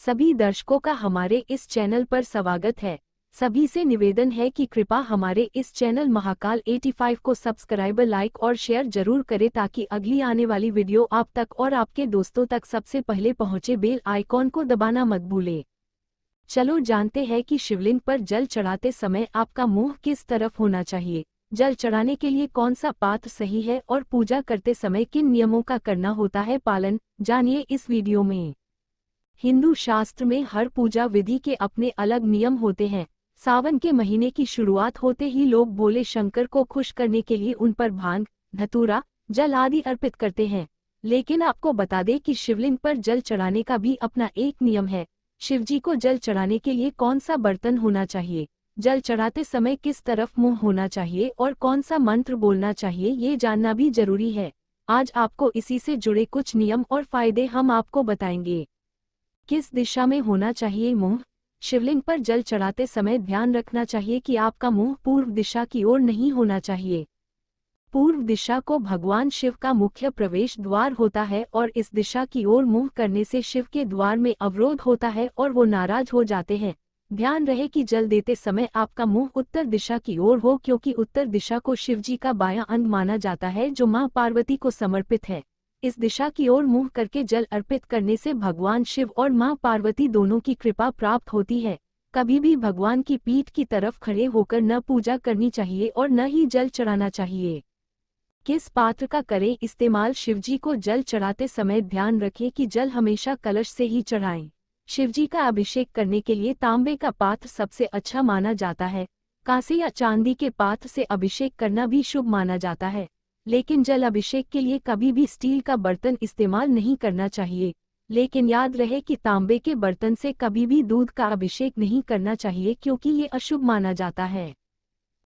सभी दर्शकों का हमारे इस चैनल पर स्वागत है। सभी से निवेदन है कि कृपया हमारे इस चैनल महाकाल 85 को सब्सक्राइब, लाइक और शेयर जरूर करें ताकि अगली आने वाली वीडियो आप तक और आपके दोस्तों तक सबसे पहले पहुंचे। बेल आइकॉन को दबाना मत भूलें। चलो जानते हैं कि शिवलिंग पर जल चढ़ाते समय आपका मुंह किस तरफ होना चाहिए। जल चढ़ाने के लिए कौन सा पात्र सही है और पूजा करते समय किन नियमों का करना होता है पालन, जानिए इस वीडियो में। हिंदू शास्त्र में हर पूजा विधि के अपने अलग नियम होते हैं। सावन के महीने की शुरुआत होते ही लोग भोले शंकर को खुश करने के लिए उन पर भांग, धतूरा, जल आदि अर्पित करते हैं। लेकिन आपको बता दें कि शिवलिंग पर जल चढ़ाने का भी अपना एक नियम है। शिवजी को जल चढ़ाने के लिए कौन सा बर्तन होना चाहिए, जल चढ़ाते समय किस तरफ मुंह होना चाहिए और कौन सा मंत्र बोलना चाहिए, ये जानना भी जरूरी है। आज आपको इसी से जुड़े कुछ नियम और फायदे हम आपको बताएंगे। किस दिशा में होना चाहिए मुंह। शिवलिंग पर जल चढ़ाते समय ध्यान रखना चाहिए कि आपका मुंह पूर्व दिशा की ओर नहीं होना चाहिए। पूर्व दिशा को भगवान शिव का मुख्य प्रवेश द्वार होता है और इस दिशा की ओर मुंह करने से शिव के द्वार में अवरोध होता है और वो नाराज हो जाते हैं। ध्यान रहे कि जल देते समय आपका मुंह उत्तर दिशा की ओर हो, क्योंकि उत्तर दिशा को शिवजी का बायां अंग माना जाता है जो मां पार्वती को समर्पित है। इस दिशा की ओर मुंह करके जल अर्पित करने से भगवान शिव और मां पार्वती दोनों की कृपा प्राप्त होती है। कभी भी भगवान की पीठ की तरफ खड़े होकर न पूजा करनी चाहिए और न ही जल चढ़ाना चाहिए। किस पात्र का करें इस्तेमाल। शिवजी को जल चढ़ाते समय ध्यान रखें कि जल हमेशा कलश से ही चढ़ाएं। शिवजी का अभिषेक करने के लिए तांबे का पात्र सबसे अच्छा माना जाता है। कांसे या चांदी के पात्र से अभिषेक करना भी शुभ माना जाता है। लेकिन जल अभिषेक के लिए कभी भी स्टील का बर्तन इस्तेमाल नहीं करना चाहिए। लेकिन याद रहे कि तांबे के बर्तन से कभी भी दूध का अभिषेक नहीं करना चाहिए, क्योंकि ये अशुभ माना जाता है।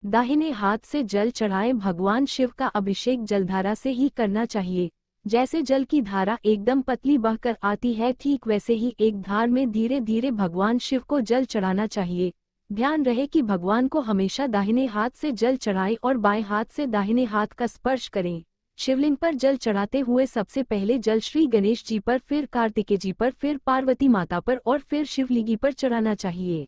दाहिने हाथ से जल चढ़ाएं। भगवान शिव का अभिषेक जलधारा से ही करना चाहिए। जैसे जल की धारा एकदम पतली बहकर आती है, ठीक वैसे ही एक धार में धीरे धीरे भगवान शिव को जल चढ़ाना चाहिए। ध्यान रहे कि भगवान को हमेशा दाहिने हाथ से जल चढ़ाएं और बाएं हाथ से दाहिने हाथ का स्पर्श करें। शिवलिंग पर जल चढ़ाते हुए सबसे पहले जल श्री गणेश जी पर, फिर कार्तिकेय जी पर, फिर पार्वती माता पर और फिर शिवलिंगी पर चढ़ाना चाहिए।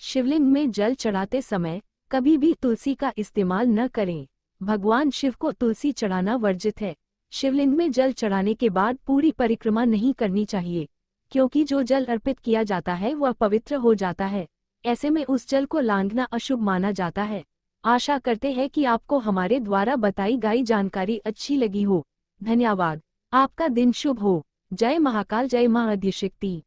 शिवलिंग में जल चढ़ाते समय कभी भी तुलसी का इस्तेमाल न करें। भगवान शिव को तुलसी चढ़ाना वर्जित है। शिवलिंग में जल चढ़ाने के बाद पूरी परिक्रमा नहीं करनी चाहिए, क्योंकि जो जल अर्पित किया जाता है वह पवित्र हो जाता है। ऐसे में उस जल को लांघना अशुभ माना जाता है। आशा करते हैं कि आपको हमारे द्वारा बताई गई जानकारी अच्छी लगी हो। धन्यवाद। आपका दिन शुभ हो। जय महाकाल, जय मां आद्यशक्ति।